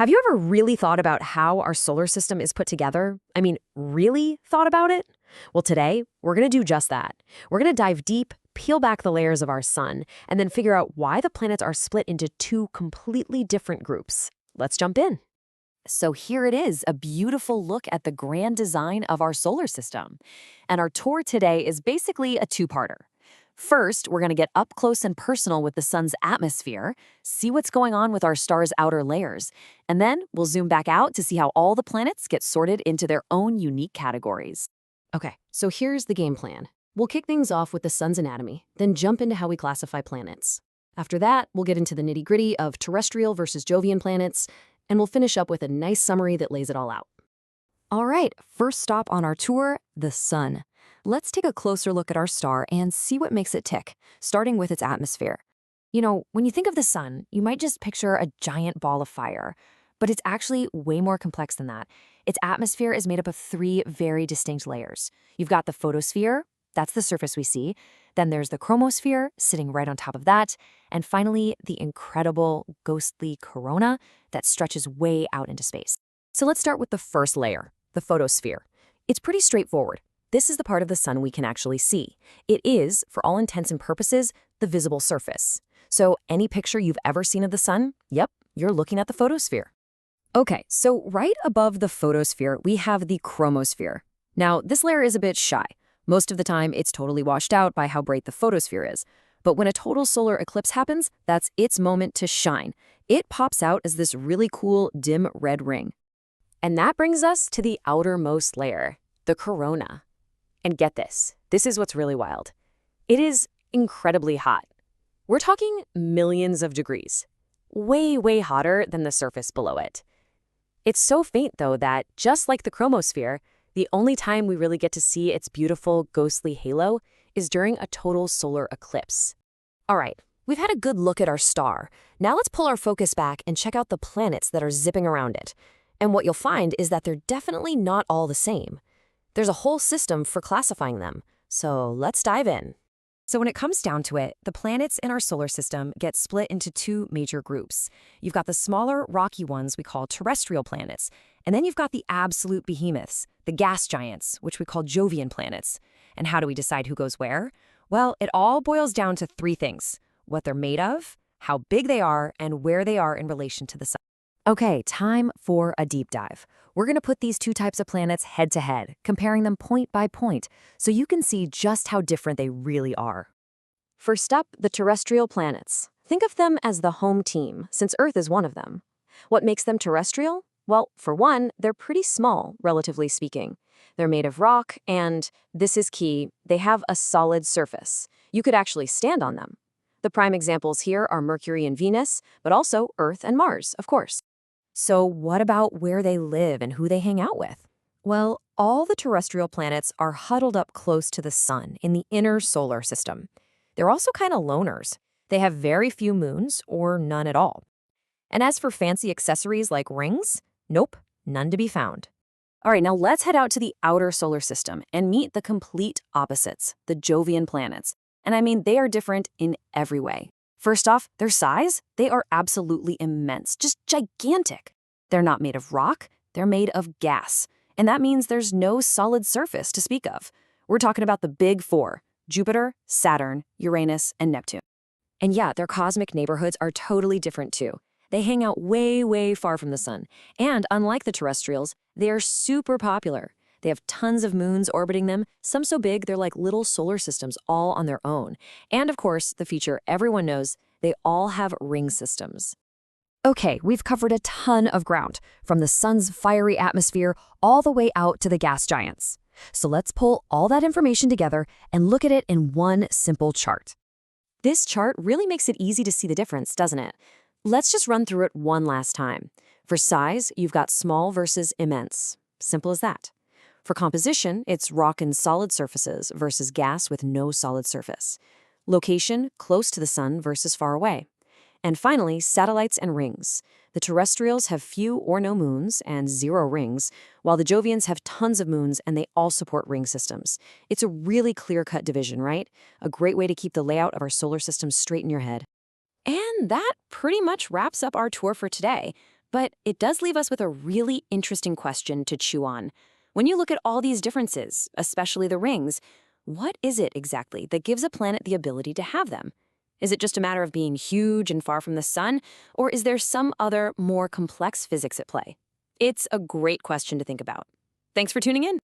Have you ever really thought about how our solar system is put together? I mean, really thought about it? Well, today, we're going to do just that. We're going to dive deep, peel back the layers of our sun, and then figure out why the planets are split into two completely different groups. Let's jump in. So here it is, a beautiful look at the grand design of our solar system. And our tour today is basically a two-parter. First, we're going to get up close and personal with the sun's atmosphere, see what's going on with our star's outer layers, and then we'll zoom back out to see how all the planets get sorted into their own unique categories. Okay, so here's the game plan. We'll kick things off with the sun's anatomy, then jump into how we classify planets. After that, we'll get into the nitty-gritty of terrestrial versus Jovian planets, and we'll finish up with a nice summary that lays it all out. All right, first stop on our tour, the sun. Let's take a closer look at our star and see what makes it tick, starting with its atmosphere. You know, when you think of the sun, you might just picture a giant ball of fire, but it's actually way more complex than that. Its atmosphere is made up of three very distinct layers. You've got the photosphere, that's the surface we see. Then there's the chromosphere, sitting right on top of that. And finally, the incredible, ghostly corona that stretches way out into space. So let's start with the first layer, the photosphere. It's pretty straightforward. This is the part of the sun we can actually see. It is, for all intents and purposes, the visible surface. So any picture you've ever seen of the sun, yep, you're looking at the photosphere. Okay, so right above the photosphere, we have the chromosphere. Now, this layer is a bit shy. Most of the time, it's totally washed out by how bright the photosphere is. But when a total solar eclipse happens, that's its moment to shine. It pops out as this really cool, dim red ring. And that brings us to the outermost layer, the corona. And get this is what's really wild. It is incredibly hot. We're talking millions of degrees. Way, way hotter than the surface below it. It's so faint, though, that just like the chromosphere, the only time we really get to see its beautiful, ghostly halo is during a total solar eclipse. All right, we've had a good look at our star. Now let's pull our focus back and check out the planets that are zipping around it. And what you'll find is that they're definitely not all the same. There's a whole system for classifying them. So let's dive in. So when it comes down to it, the planets in our solar system get split into two major groups. You've got the smaller, rocky ones we call terrestrial planets, and then you've got the absolute behemoths, the gas giants, which we call Jovian planets. And how do we decide who goes where? Well, it all boils down to three things: what they're made of, how big they are, and where they are in relation to the sun. Okay, time for a deep dive. We're going to put these two types of planets head to head, comparing them point by point, so you can see just how different they really are. First up, the terrestrial planets. Think of them as the home team, since Earth is one of them. What makes them terrestrial? Well, for one, they're pretty small, relatively speaking. They're made of rock, and, this is key, they have a solid surface. You could actually stand on them. The prime examples here are Mercury and Venus, but also Earth and Mars, of course. So what about where they live and who they hang out with? Well, all the terrestrial planets are huddled up close to the sun in the inner solar system. They're also kind of loners. They have very few moons or none at all. And as for fancy accessories like rings, nope, none to be found. All right, now let's head out to the outer solar system and meet the complete opposites, the Jovian planets. And I mean, they are different in every way. First off, their size, they are absolutely immense, just gigantic. They're not made of rock, they're made of gas. And that means there's no solid surface to speak of. We're talking about the big four: Jupiter, Saturn, Uranus, and Neptune. And yeah, their cosmic neighborhoods are totally different too. They hang out way, way far from the sun. And unlike the terrestrials, they are super popular. They have tons of moons orbiting them, some so big they're like little solar systems all on their own. And of course, the feature everyone knows, they all have ring systems. Okay, we've covered a ton of ground, from the sun's fiery atmosphere all the way out to the gas giants. So let's pull all that information together and look at it in one simple chart. This chart really makes it easy to see the difference, doesn't it? Let's just run through it one last time. For size, you've got small versus immense. Simple as that. For composition, it's rock and solid surfaces versus gas with no solid surface. Location, close to the sun versus far away. And finally, satellites and rings. The terrestrials have few or no moons and 0 rings, while the Jovians have tons of moons and they all support ring systems. It's a really clear-cut division, right? A great way to keep the layout of our solar system straight in your head. And that pretty much wraps up our tour for today. But it does leave us with a really interesting question to chew on. When you look at all these differences, especially the rings, what is it exactly that gives a planet the ability to have them? Is it just a matter of being huge and far from the sun, or is there some other, more complex physics at play? It's a great question to think about. Thanks for tuning in.